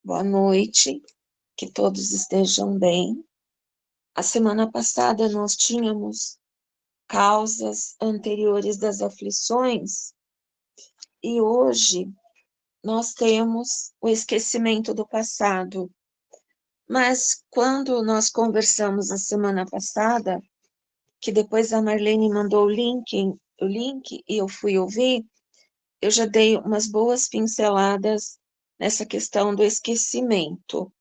Boa noite, que todos estejam bem. A semana passada nós tínhamos causas anteriores das aflições e hoje nós temos o esquecimento do passado. Mas quando nós conversamos a semana passada, que depois a Marlene mandou o link e eu fui ouvir, eu já dei umas boas pinceladas nessa questão do esquecimento.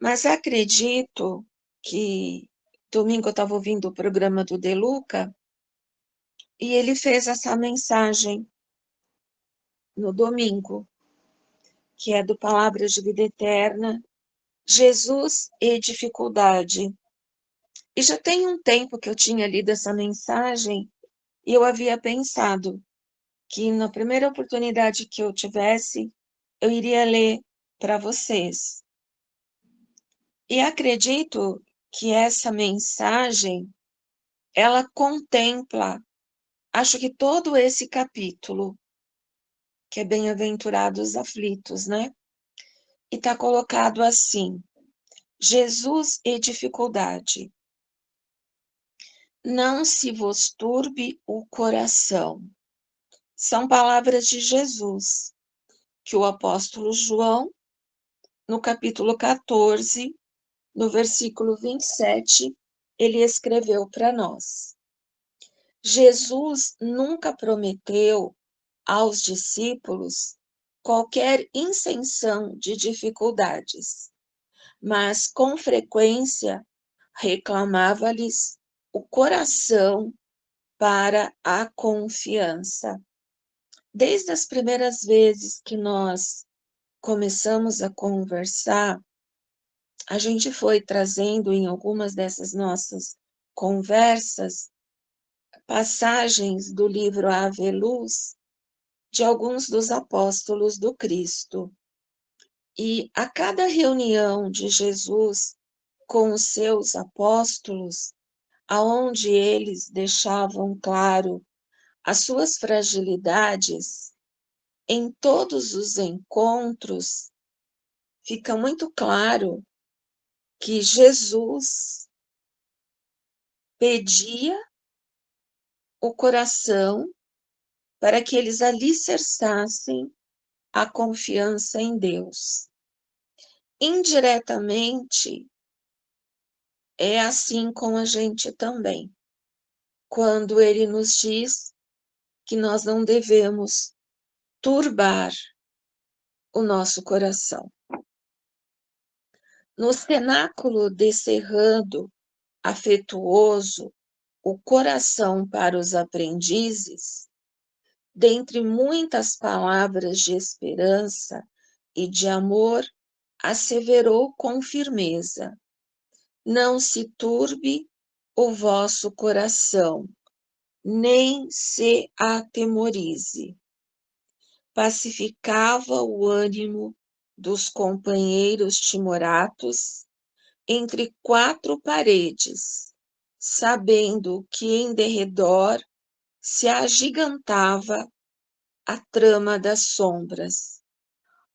Mas acredito que domingo eu estava ouvindo o programa do De Luca e ele fez essa mensagem no domingo, que é do Palavras de Vida Eterna, Jesus e Dificuldade. E já tem um tempo que eu tinha lido essa mensagem e eu havia pensado que na primeira oportunidade que eu tivesse, eu iria ler para vocês. E acredito que essa mensagem, ela contempla, acho que todo esse capítulo, que é Bem-aventurados aflitos, né? E está colocado assim: Jesus e dificuldade. Não se vos turbe o coração. São palavras de Jesus, que o apóstolo João, no capítulo 14, no versículo 27, ele escreveu para nós. Jesus nunca prometeu aos discípulos qualquer isenção de dificuldades, mas com frequência reclamava-lhes o coração para a confiança. Desde as primeiras vezes que nós começamos a conversar, a gente foi trazendo em algumas dessas nossas conversas passagens do livro Ave Luz de alguns dos apóstolos do Cristo. E a cada reunião de Jesus com os seus apóstolos, aonde eles deixavam claro as suas fragilidades, em todos os encontros, fica muito claro que Jesus pedia o coração para que eles alicerçassem a confiança em Deus. Indiretamente, é assim com a gente também, quando ele nos diz que nós não devemos turbar o nosso coração. No cenáculo descerrando, afetuoso, o coração para os aprendizes, dentre muitas palavras de esperança e de amor, asseverou com firmeza: não se turbe o vosso coração, nem se atemorize. Pacificava o ânimo dos companheiros timoratos entre quatro paredes, sabendo que em derredor se agigantava a trama das sombras.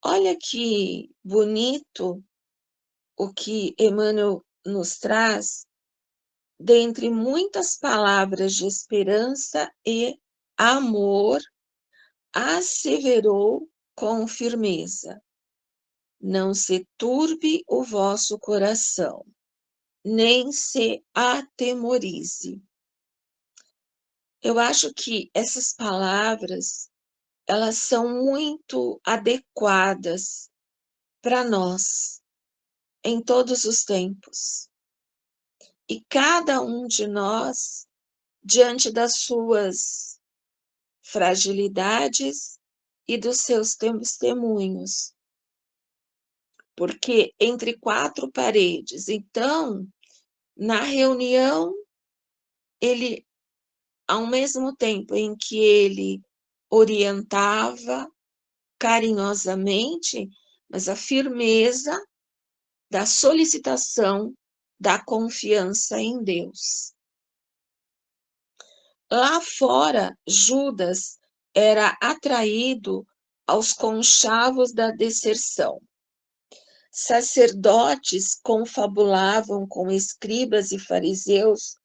Olha que bonito o que Emmanuel nos traz, dentre muitas palavras de esperança e amor, asseverou com firmeza: não se turbe o vosso coração, nem se atemorize. Eu acho que essas palavras, elas são muito adequadas para nós, em todos os tempos. E cada um de nós, diante das suas fragilidades e dos seus testemunhos. Porque entre quatro paredes, então, na reunião, ele, ao mesmo tempo em que ele orientava carinhosamente, mas a firmeza da solicitação da confiança em Deus. Lá fora, Judas era atraído aos conchavos da deserção. Sacerdotes confabulavam com escribas e fariseus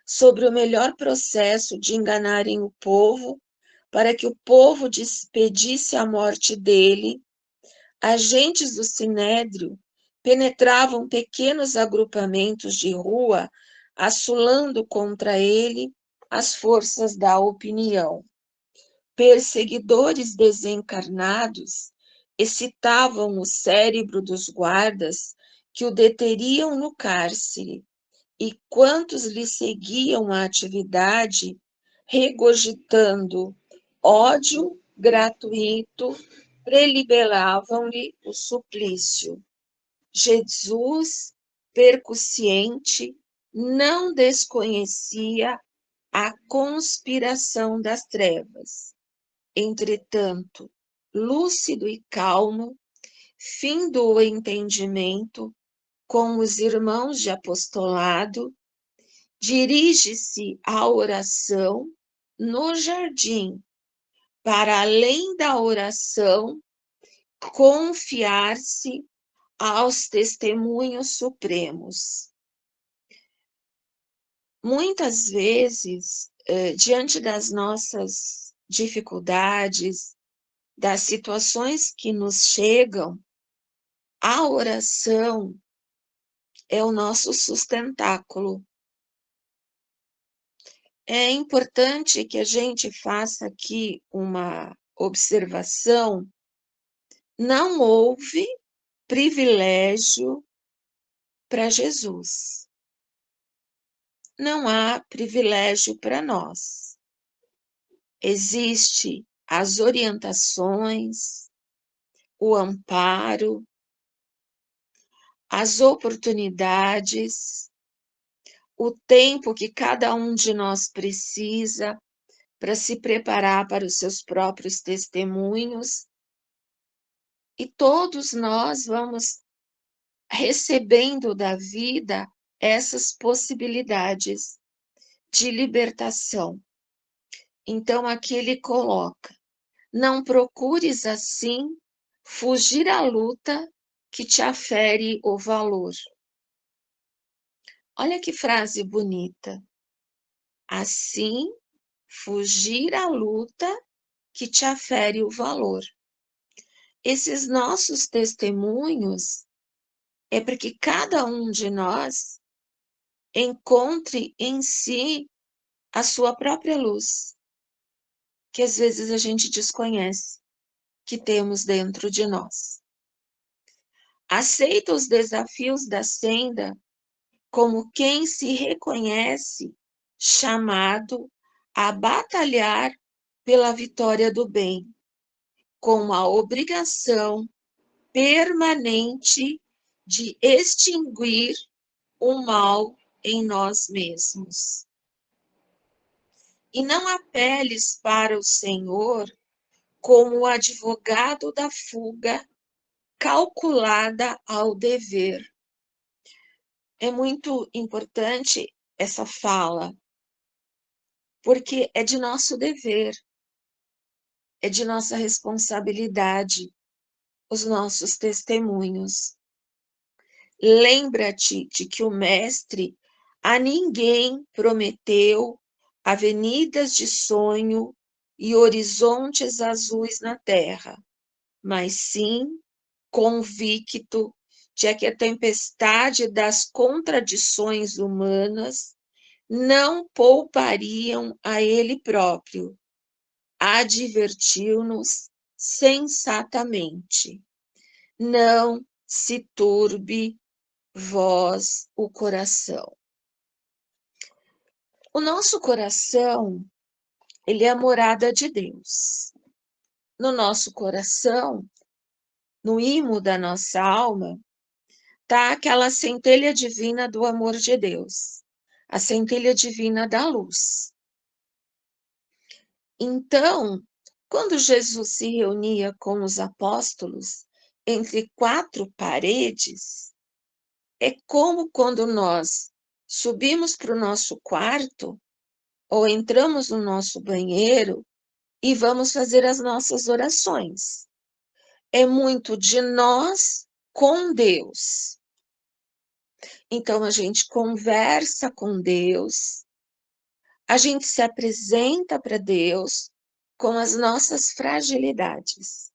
sobre o melhor processo de enganarem o povo, para que o povo pedisse a morte dele. Agentes do Sinédrio penetravam pequenos agrupamentos de rua, assolando contra ele as forças da opinião. Perseguidores desencarnados excitavam o cérebro dos guardas que o deteriam no cárcere, e quantos lhe seguiam a atividade, regurgitando ódio gratuito, preliberavam-lhe o suplício. Jesus, percussiente, não desconhecia a conspiração das trevas. Entretanto, lúcido e calmo, findo o entendimento com os irmãos de apostolado, dirige-se à oração no jardim, para além da oração, confiar-se aos testemunhos supremos. Muitas vezes, diante das nossas dificuldades, das situações que nos chegam, a oração é o nosso sustentáculo. É importante que a gente faça aqui uma observação. Não houve privilégio para Jesus. Não há privilégio para nós. Existem as orientações, o amparo, as oportunidades, o tempo que cada um de nós precisa para se preparar para os seus próprios testemunhos, e todos nós vamos recebendo da vida essas possibilidades de libertação. Então, aqui ele coloca: não procures assim fugir à luta que te afere o valor. Olha que frase bonita. Assim, fugir à luta que te afere o valor. Esses nossos testemunhos é para que cada um de nós encontre em si a sua própria luz, que às vezes a gente desconhece que temos dentro de nós. Aceita os desafios da senda como quem se reconhece chamado a batalhar pela vitória do bem, com a obrigação permanente de extinguir o mal em nós mesmos. E não apeles para o Senhor como o advogado da fuga calculada ao dever. É muito importante essa fala, porque é de nosso dever, é de nossa responsabilidade os nossos testemunhos. Lembra-te de que o Mestre a ninguém prometeu avenidas de sonho e horizontes azuis na terra, mas sim convicto de que a tempestade das contradições humanas não poupariam a ele próprio. Advertiu-nos sensatamente: não se turbe vós o coração. O nosso coração, ele é a morada de Deus. No nosso coração, no imo da nossa alma, está aquela centelha divina do amor de Deus, a centelha divina da luz. Então, quando Jesus se reunia com os apóstolos entre quatro paredes, é como quando nós subimos para o nosso quarto ou entramos no nosso banheiro e vamos fazer as nossas orações. É muito de nós com Deus. Então, a gente conversa com Deus, a gente se apresenta para Deus com as nossas fragilidades,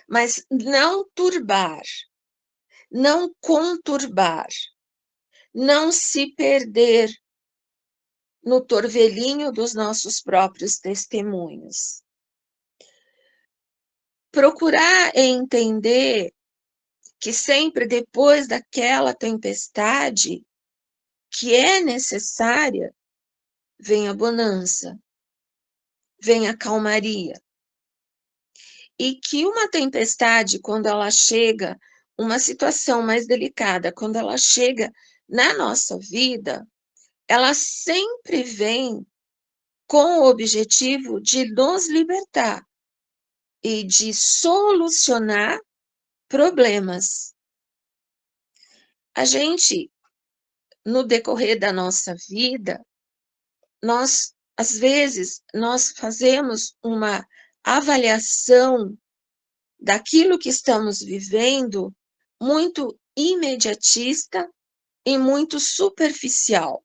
mas não turbar, não conturbar, não se perder no torvelinho dos nossos próprios testemunhos. Procurar entender que sempre depois daquela tempestade que é necessária, vem a bonança, vem a calmaria. E que uma tempestade, quando ela chega, uma situação mais delicada, quando ela chega na nossa vida, ela sempre vem com o objetivo de nos libertar e de solucionar problemas. A gente, no decorrer da nossa vida, às vezes, nós fazemos uma avaliação daquilo que estamos vivendo muito imediatista e muito superficial,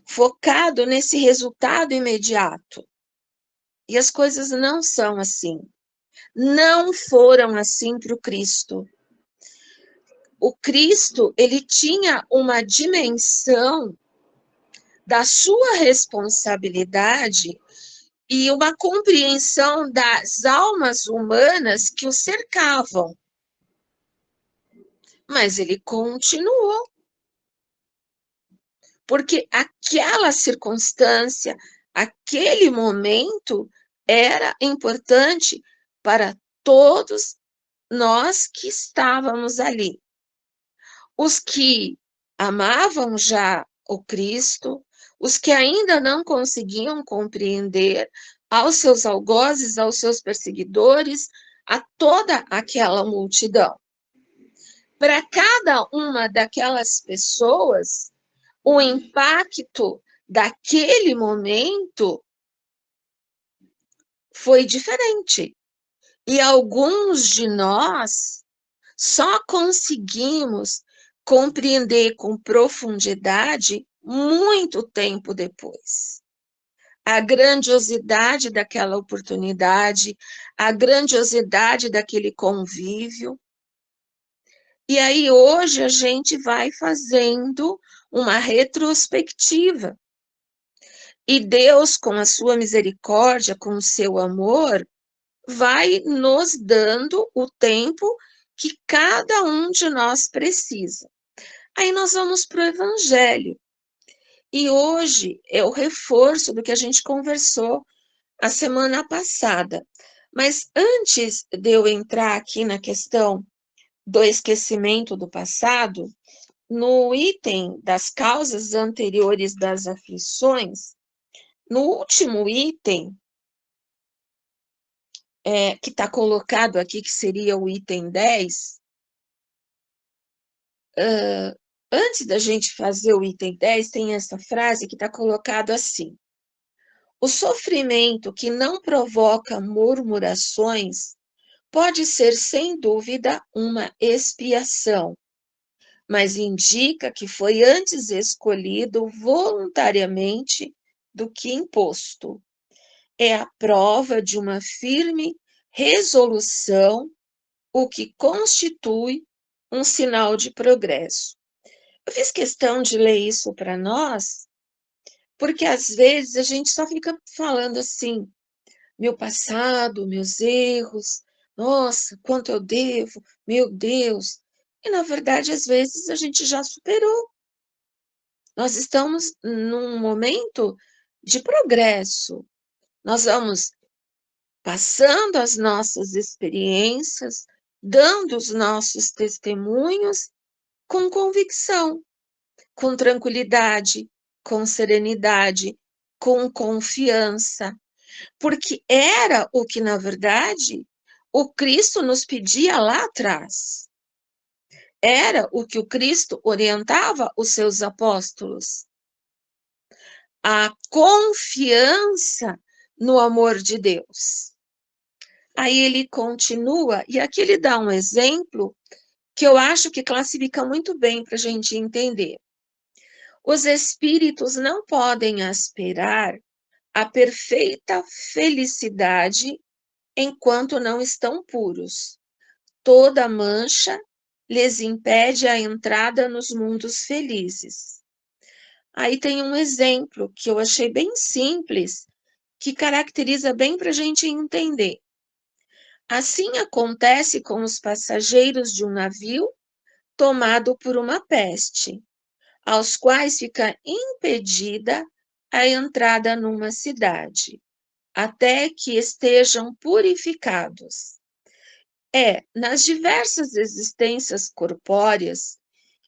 focado nesse resultado imediato. E as coisas não são assim. Não foram assim para o Cristo. O Cristo, ele tinha uma dimensão da sua responsabilidade e uma compreensão das almas humanas que o cercavam. Mas ele continuou, porque aquela circunstância, aquele momento era importante para todos nós que estávamos ali. Os que amavam já o Cristo, os que ainda não conseguiam compreender, aos seus algozes, aos seus perseguidores, a toda aquela multidão. Para cada uma daquelas pessoas, o impacto daquele momento foi diferente. E alguns de nós só conseguimos compreender com profundidade muito tempo depois. A grandiosidade daquela oportunidade, a grandiosidade daquele convívio. E aí hoje a gente vai fazendo uma retrospectiva. E Deus, com a sua misericórdia, com o seu amor, vai nos dando o tempo que cada um de nós precisa. Aí nós vamos para o Evangelho. E hoje é o reforço do que a gente conversou a semana passada. Mas antes de eu entrar aqui na questão do esquecimento do passado, no item das causas anteriores das aflições, no último item, que está colocado aqui, que seria o item 10, antes da gente fazer o item 10, tem essa frase que está colocado assim: o sofrimento que não provoca murmurações pode ser, sem dúvida, uma expiação, mas indica que foi antes escolhido voluntariamente do que imposto. É a prova de uma firme resolução, o que constitui um sinal de progresso. Eu fiz questão de ler isso para nós, porque às vezes a gente só fica falando assim, meu passado, meus erros, nossa, quanto eu devo, meu Deus. E na verdade, às vezes a gente já superou. Nós estamos num momento de progresso. Nós vamos passando as nossas experiências, dando os nossos testemunhos com convicção, com tranquilidade, com serenidade, com confiança, porque era o que, na verdade, o Cristo nos pedia lá atrás. Era o que o Cristo orientava os seus apóstolos. A confiança no amor de Deus. Aí ele continua, e aqui ele dá um exemplo que eu acho que classifica muito bem para a gente entender. Os espíritos não podem aspirar à perfeita felicidade enquanto não estão puros. Toda mancha lhes impede a entrada nos mundos felizes. Aí tem um exemplo que eu achei bem simples, que caracteriza bem para a gente entender. Assim acontece com os passageiros de um navio tomado por uma peste, aos quais fica impedida a entrada numa cidade, até que estejam purificados. É nas diversas existências corpóreas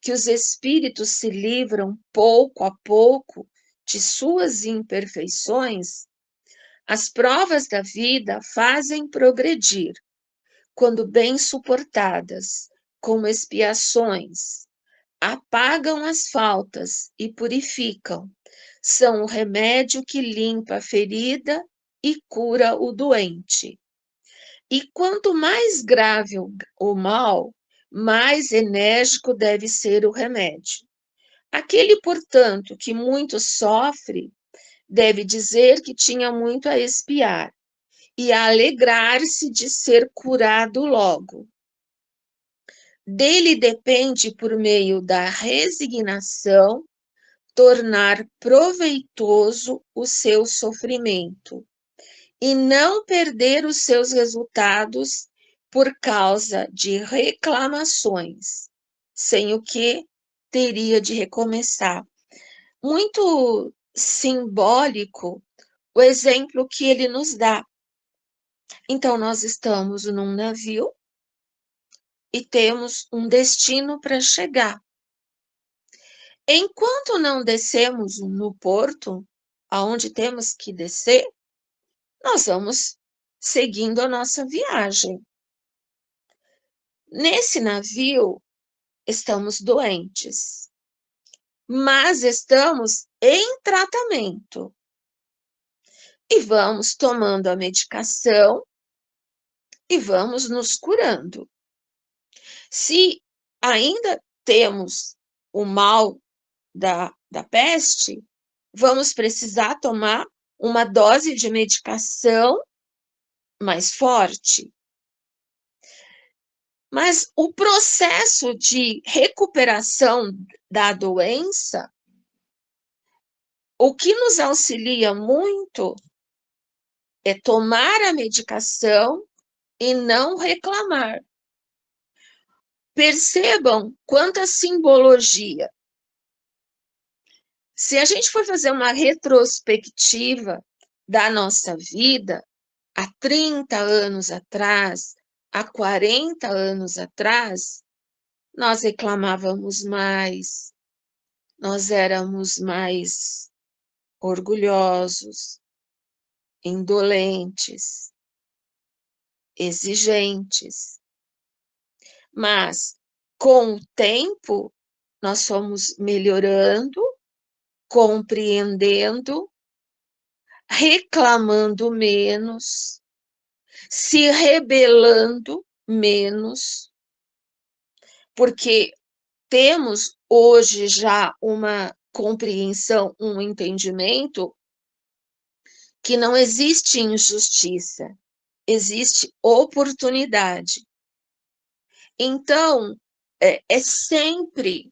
que os espíritos se livram pouco a pouco de suas imperfeições. As provas da vida fazem progredir, quando bem suportadas, como expiações, apagam as faltas e purificam. São o remédio que limpa a ferida e cura o doente. E quanto mais grave o mal, mais enérgico deve ser o remédio. Aquele, portanto, que muito sofre, deve dizer que tinha muito a expiar e a alegrar-se de ser curado logo. Dele depende, por meio da resignação, tornar proveitoso o seu sofrimento e não perder os seus resultados por causa de reclamações, sem o que teria de recomeçar. Muito simbólico o exemplo que ele nos dá. Então, nós estamos num navio e temos um destino para chegar. Enquanto não descemos no porto, aonde temos que descer, nós vamos seguindo a nossa viagem. Nesse navio, estamos doentes, mas estamos em tratamento e vamos tomando a medicação e vamos nos curando. Se ainda temos o mal da peste, vamos precisar tomar uma dose de medicação mais forte. Mas o processo de recuperação da doença, o que nos auxilia muito é tomar a medicação e não reclamar. Percebam quanta simbologia. Se a gente for fazer uma retrospectiva da nossa vida, há 30 anos atrás, há 40 anos atrás, nós reclamávamos mais, nós éramos mais orgulhosos, indolentes, exigentes. Mas, com o tempo, nós fomos melhorando, compreendendo, reclamando menos, se rebelando menos, porque temos hoje já uma compreensão, um entendimento que não existe injustiça, existe oportunidade. Então, é sempre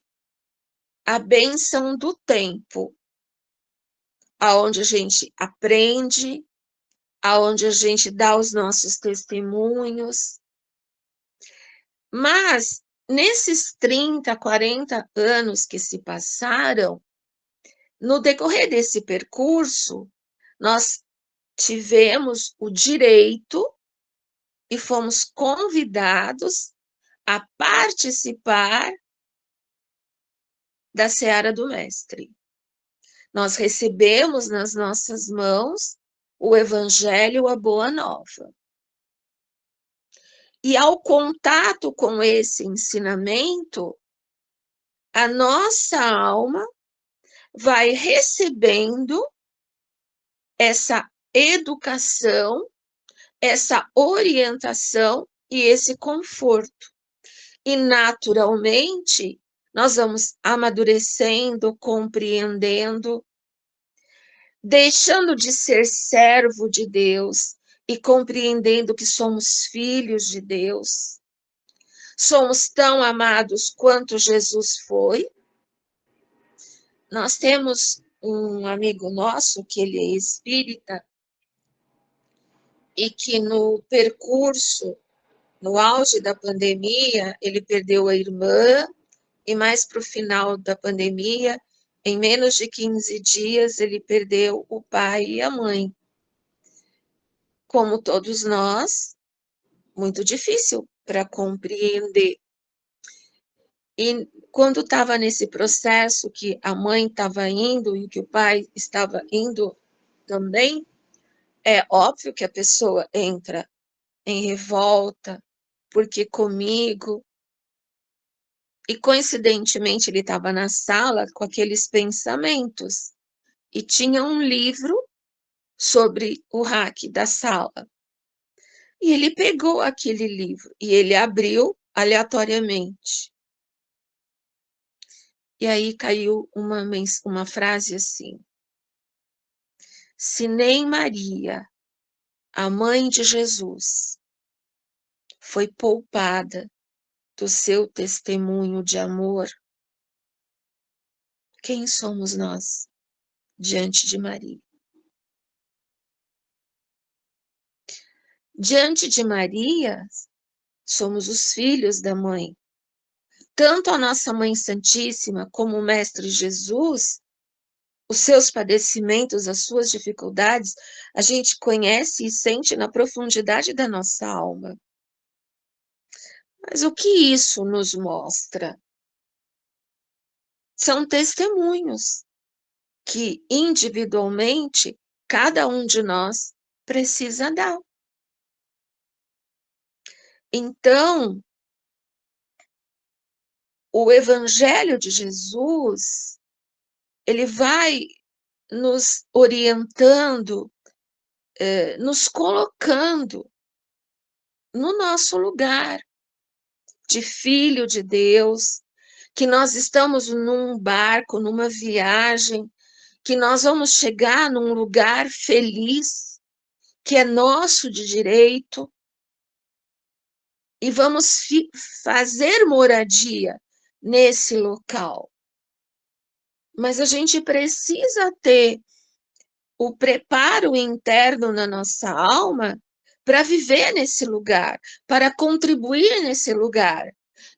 a bênção do tempo, aonde a gente aprende, aonde a gente dá os nossos testemunhos. Mas, nesses 30, 40 anos que se passaram, no decorrer desse percurso, nós tivemos o direito e fomos convidados a participar da seara do Mestre. Nós recebemos nas nossas mãos o Evangelho, a Boa Nova. E ao contato com esse ensinamento, a nossa alma vai recebendo essa educação, essa orientação e esse conforto. E naturalmente, nós vamos amadurecendo, compreendendo, deixando de ser servo de Deus e compreendendo que somos filhos de Deus. Somos tão amados quanto Jesus foi. Nós temos um amigo nosso, que ele é espírita, e que no percurso, no auge da pandemia, ele perdeu a irmã, e mais para o final da pandemia, em menos de 15 dias, ele perdeu o pai e a mãe. Como todos nós, muito difícil para compreender. E quando estava nesse processo que a mãe estava indo e que o pai estava indo também, é óbvio que a pessoa entra em revolta, porque comigo. E coincidentemente ele estava na sala com aqueles pensamentos e tinha um livro sobre o hack da sala. E ele pegou aquele livro e ele abriu aleatoriamente. E aí caiu uma frase assim: se nem Maria, a mãe de Jesus, foi poupada do seu testemunho de amor, quem somos nós diante de Maria? Diante de Maria, somos os filhos da mãe. Tanto a nossa Mãe Santíssima como o Mestre Jesus, os seus padecimentos, as suas dificuldades, a gente conhece e sente na profundidade da nossa alma. Mas o que isso nos mostra? São testemunhos que individualmente cada um de nós precisa dar. Então, o Evangelho de Jesus, ele vai nos orientando, nos colocando no nosso lugar de filho de Deus, que nós estamos num barco, numa viagem, que nós vamos chegar num lugar feliz, que é nosso de direito, e vamos fazer moradia nesse local. Mas a gente precisa ter o preparo interno na nossa alma para viver nesse lugar, para contribuir nesse lugar.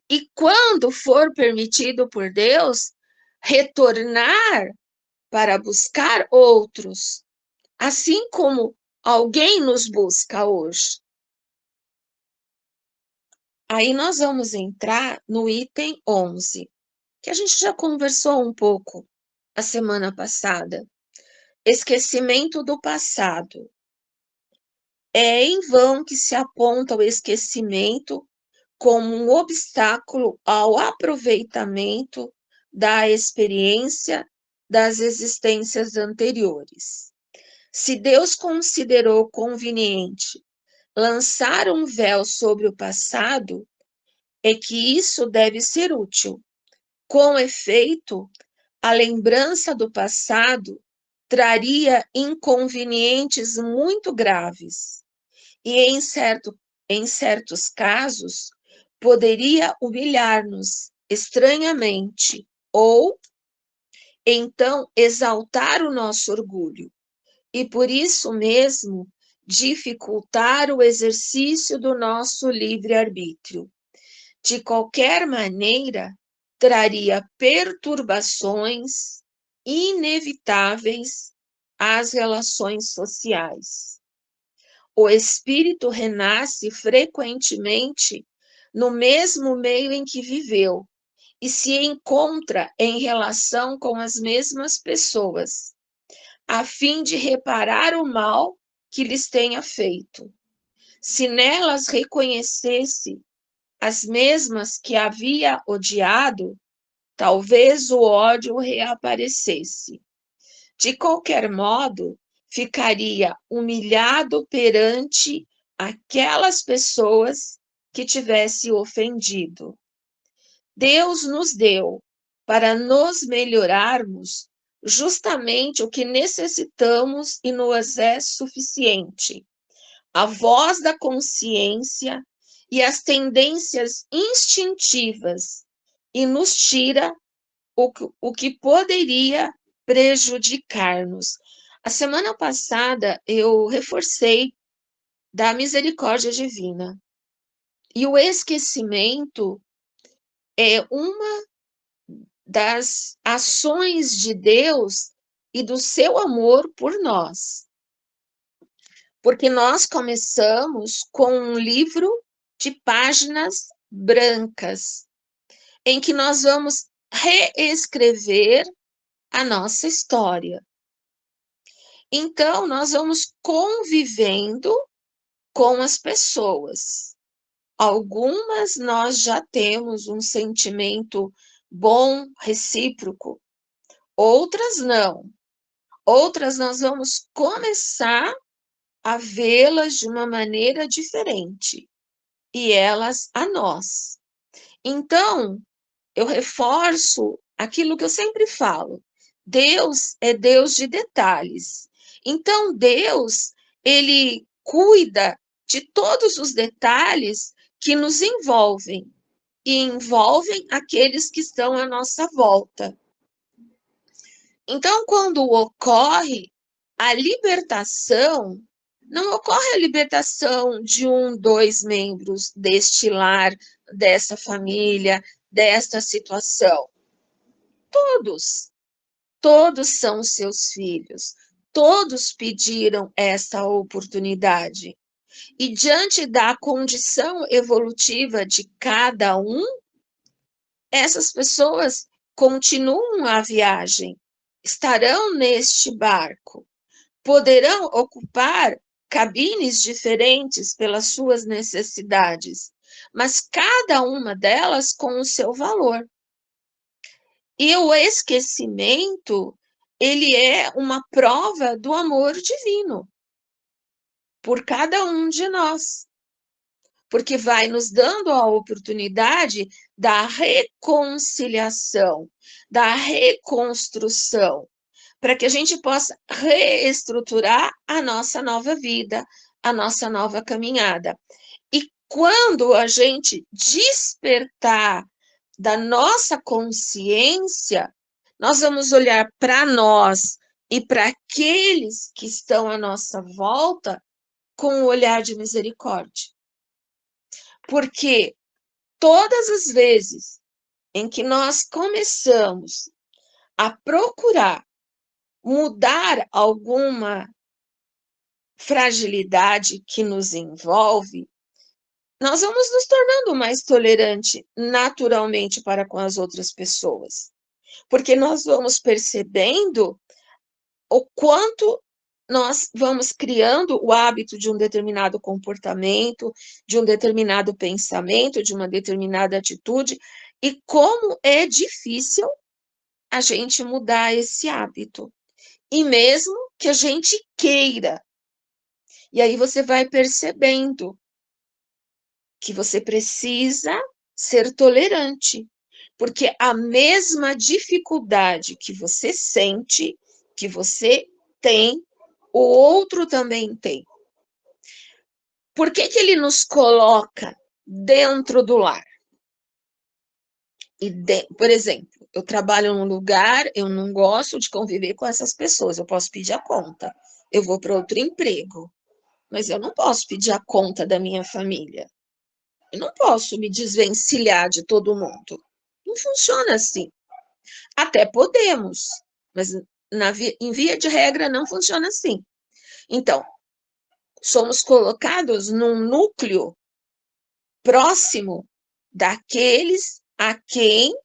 E quando for permitido por Deus, retornar para buscar outros, assim como alguém nos busca hoje. Aí nós vamos entrar no item 11, que a gente já conversou um pouco a semana passada. Esquecimento do passado. É em vão que se aponta o esquecimento como um obstáculo ao aproveitamento da experiência das existências anteriores. Se Deus considerou conveniente lançar um véu sobre o passado, é que isso deve ser útil. Com efeito, a lembrança do passado traria inconvenientes muito graves e, em certos casos, poderia humilhar-nos estranhamente ou, então, exaltar o nosso orgulho e, por isso mesmo, dificultar o exercício do nosso livre-arbítrio. De qualquer maneira, traria perturbações inevitáveis às relações sociais. O espírito renasce frequentemente no mesmo meio em que viveu e se encontra em relação com as mesmas pessoas, a fim de reparar o mal que lhes tenha feito. Se nelas reconhecesse as mesmas que havia odiado, talvez o ódio reaparecesse. De qualquer modo, ficaria humilhado perante aquelas pessoas que tivesse ofendido. Deus nos deu para nos melhorarmos justamente o que necessitamos e nos é suficiente. A voz da consciência e as tendências instintivas, e nos tira o que poderia prejudicar-nos. A semana passada eu reforcei da misericórdia divina. E o esquecimento é uma das ações de Deus e do seu amor por nós. Porque nós começamos com um livro de páginas brancas, em que nós vamos reescrever a nossa história. Então, nós vamos convivendo com as pessoas. Algumas nós já temos um sentimento bom, recíproco, outras não. Outras nós vamos começar a vê-las de uma maneira diferente, e elas a nós. Então, eu reforço aquilo que eu sempre falo. Deus é Deus de detalhes. Então, Deus, ele cuida de todos os detalhes que nos envolvem e envolvem aqueles que estão à nossa volta. Então, quando ocorre a libertação, não ocorre a libertação de um, dois membros deste lar, dessa família, desta situação. Todos são seus filhos, todos pediram essa oportunidade. E diante da condição evolutiva de cada um, essas pessoas continuam a viagem, estarão neste barco, poderão ocupar cabines diferentes pelas suas necessidades, mas cada uma delas com o seu valor. E o esquecimento, ele é uma prova do amor divino por cada um de nós, porque vai nos dando a oportunidade da reconciliação, da reconstrução, para que a gente possa reestruturar a nossa nova vida, a nossa nova caminhada. E quando a gente despertar da nossa consciência, nós vamos olhar para nós e para aqueles que estão à nossa volta com um olhar de misericórdia. Porque todas as vezes em que nós começamos a procurar mudar alguma fragilidade que nos envolve, nós vamos nos tornando mais tolerante naturalmente para com as outras pessoas. Porque nós vamos percebendo o quanto nós vamos criando o hábito de um determinado comportamento, de um determinado pensamento, de uma determinada atitude, e como é difícil a gente mudar esse hábito. E mesmo que a gente queira. E aí você vai percebendo que você precisa ser tolerante, porque a mesma dificuldade que você sente, que você tem, o outro também tem. Por que ele nos coloca dentro do lar? Por exemplo, eu trabalho num lugar, eu não gosto de conviver com essas pessoas, eu posso pedir a conta. Eu vou para outro emprego, mas eu não posso pedir a conta da minha família. Eu não posso me desvencilhar de todo mundo. Não funciona assim. Até podemos, mas em via de regra não funciona assim. Então, somos colocados num núcleo próximo daqueles a quem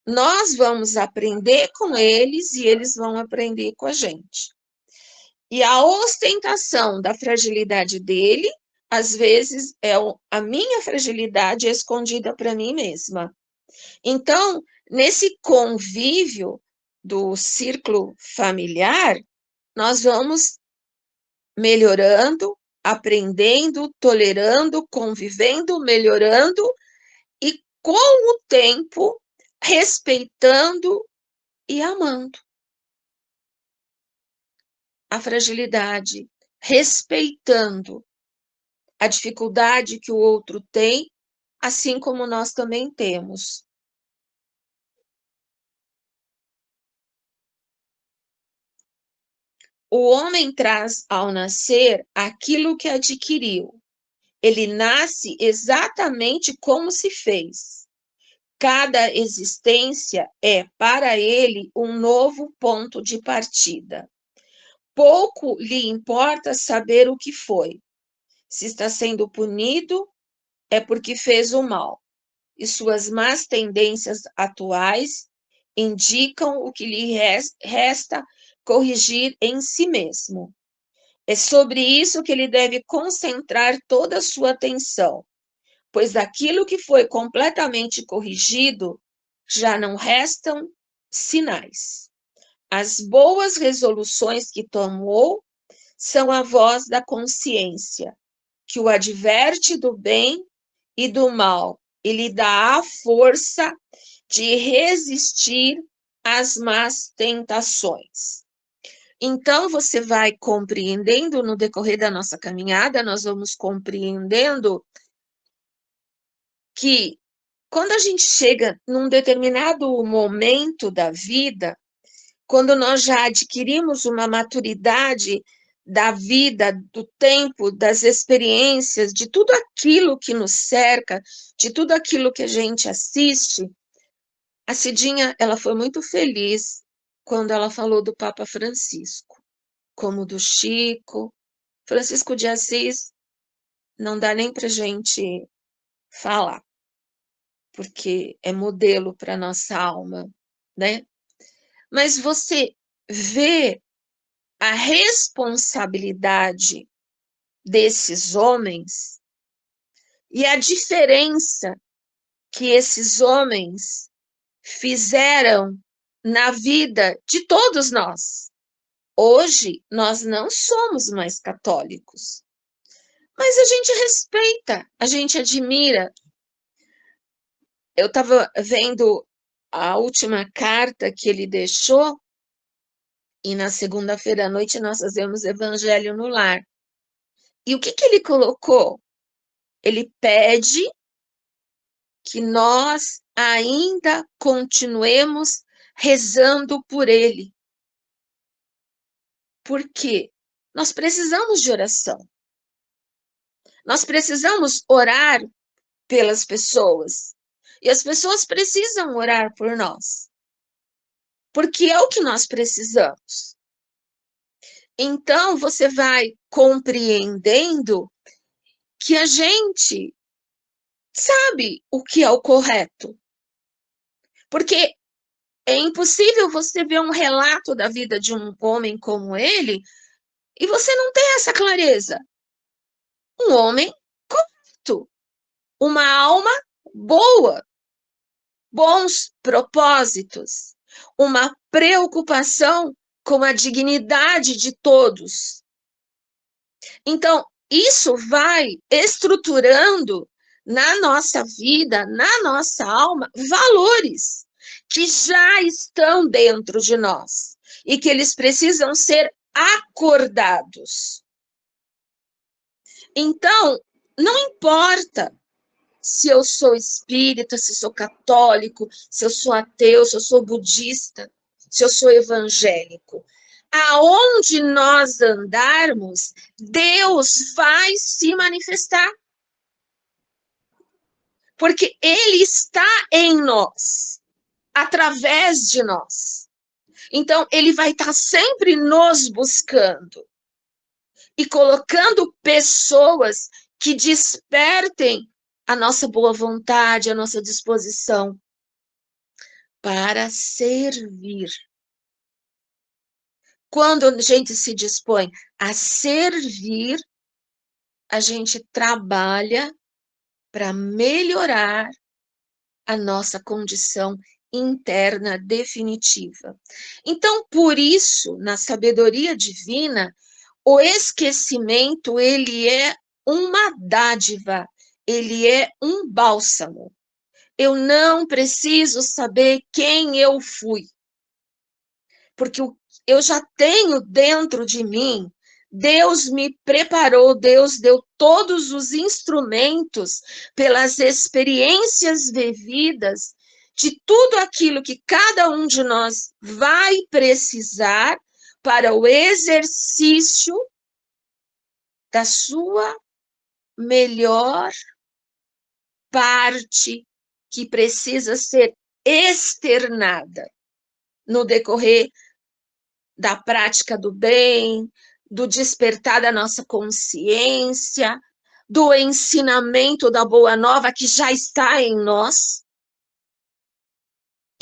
nós vamos aprender com eles e eles vão aprender com a gente. E a ostentação da fragilidade dele, às vezes, é a minha fragilidade escondida para mim mesma. Então, nesse convívio do círculo familiar, nós vamos melhorando, aprendendo, tolerando, convivendo, melhorando, e com o tempo, respeitando e amando a fragilidade, respeitando a dificuldade que o outro tem, assim como nós também temos. O homem traz ao nascer aquilo que adquiriu. Ele nasce exatamente como se fez. Cada existência é, para ele, um novo ponto de partida. Pouco lhe importa saber o que foi. Se está sendo punido, é porque fez o mal. E suas más tendências atuais indicam o que lhe resta corrigir em si mesmo. É sobre isso que ele deve concentrar toda a sua atenção, pois daquilo que foi completamente corrigido, já não restam sinais. As boas resoluções que tomou são a voz da consciência, que o adverte do bem e do mal e lhe dá a força de resistir às más tentações. Então, você vai compreendendo no decorrer da nossa caminhada, nós vamos compreendendo que quando a gente chega num determinado momento da vida, quando nós já adquirimos uma maturidade da vida, do tempo, das experiências, de tudo aquilo que nos cerca, de tudo aquilo que a gente assiste, a Cidinha, ela foi muito feliz quando ela falou do Papa Francisco, como do Chico. Francisco de Assis não dá nem para a gente falar, porque é modelo para nossa alma, né? Mas você vê a responsabilidade desses homens e a diferença que esses homens fizeram na vida de todos nós. Hoje, nós não somos mais católicos, mas a gente respeita, a gente admira. Eu estava vendo a última carta que ele deixou, e na segunda-feira à noite nós fazemos Evangelho no Lar. E o que ele colocou? Ele pede que nós ainda continuemos rezando por ele. Por quê? Nós precisamos de oração. Nós precisamos orar pelas pessoas. E as pessoas precisam orar por nós. Porque é o que nós precisamos. Então, você vai compreendendo que a gente sabe o que é o correto. Porque é impossível você ver um relato da vida de um homem como ele e você não ter essa clareza. Um homem correto, uma alma boa, bons propósitos, uma preocupação com a dignidade de todos. Então, isso vai estruturando na nossa vida, na nossa alma, valores que já estão dentro de nós e que eles precisam ser acordados. Então, não importa se eu sou espírita, se eu sou católico, se eu sou ateu, se eu sou budista, se eu sou evangélico. Aonde nós andarmos, Deus vai se manifestar. Porque Ele está em nós, através de nós. Então, Ele vai estar sempre nos buscando e colocando pessoas que despertem a nossa boa vontade, a nossa disposição para servir. Quando a gente se dispõe a servir, a gente trabalha para melhorar a nossa condição interna definitiva. Então, por isso, na sabedoria divina, o esquecimento, ele é uma dádiva, ele é um bálsamo. Eu não preciso saber quem eu fui, porque eu já tenho dentro de mim. Deus me preparou, Deus deu todos os instrumentos pelas experiências vividas de tudo aquilo que cada um de nós vai precisar para o exercício da sua melhor parte que precisa ser externada no decorrer da prática do bem, do despertar da nossa consciência, do ensinamento da boa nova que já está em nós.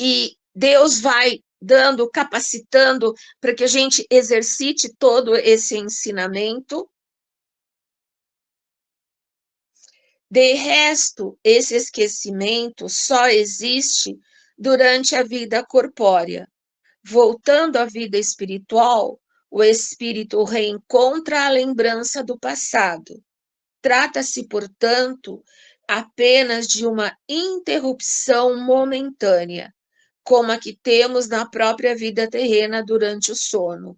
E Deus vai dando, capacitando para que a gente exercite todo esse ensinamento. De resto, esse esquecimento só existe durante a vida corpórea. Voltando à vida espiritual, o espírito reencontra a lembrança do passado. Trata-se, portanto, apenas de uma interrupção momentânea, como a que temos na própria vida terrena durante o sono,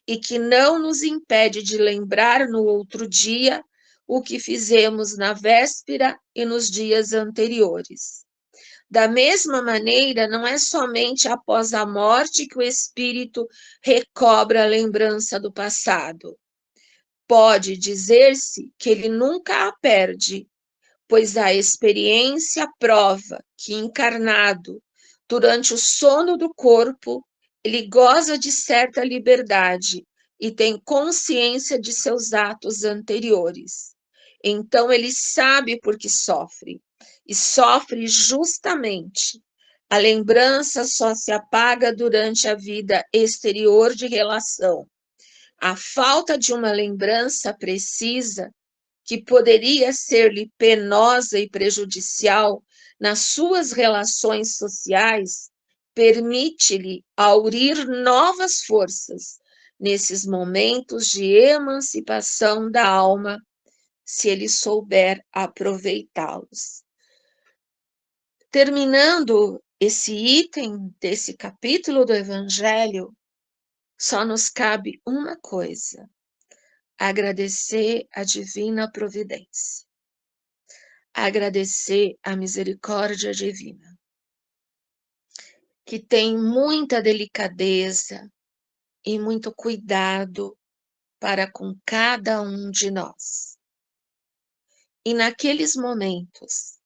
e que não nos impede de lembrar no outro dia o que fizemos na véspera e nos dias anteriores. Da mesma maneira, não é somente após a morte que o espírito recobra a lembrança do passado. Pode dizer-se que ele nunca a perde, pois a experiência prova que, encarnado, durante o sono do corpo, ele goza de certa liberdade e tem consciência de seus atos anteriores. Então ele sabe por que sofre, e sofre justamente. A lembrança só se apaga durante a vida exterior de relação. A falta de uma lembrança precisa, que poderia ser-lhe penosa e prejudicial nas suas relações sociais, permite-lhe aurir novas forças nesses momentos de emancipação da alma, se ele souber aproveitá-los. Terminando esse item desse capítulo do Evangelho, só nos cabe uma coisa: agradecer a divina providência, agradecer a misericórdia divina, que tem muita delicadeza e muito cuidado para com cada um de nós. E naqueles momentos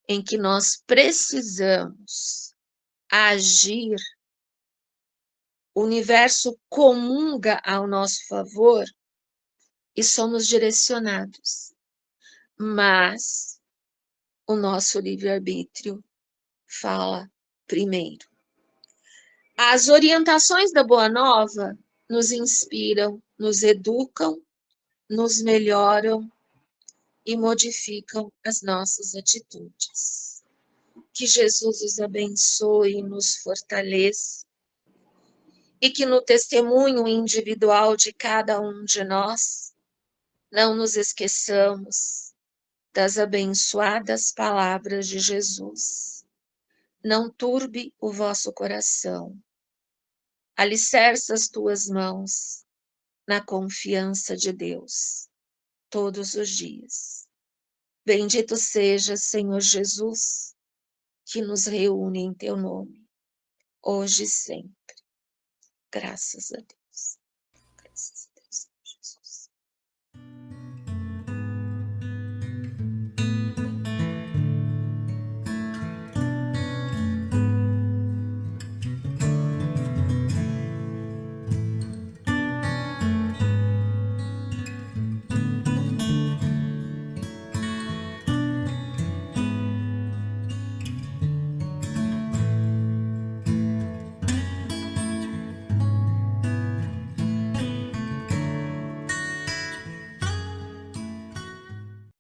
em que nós precisamos agir, o universo comunga ao nosso favor e somos direcionados. Mas o nosso livre-arbítrio fala primeiro. As orientações da Boa Nova nos inspiram, nos educam, nos melhoram e modificam as nossas atitudes. Que Jesus os abençoe e nos fortaleça, e que no testemunho individual de cada um de nós, não nos esqueçamos das abençoadas palavras de Jesus. Não turbe o vosso coração. Alicerça as tuas mãos na confiança de Deus, todos os dias. Bendito seja, Senhor Jesus, que nos reúne em teu nome, hoje e sempre. Graças a Deus. Graças a Deus, Jesus.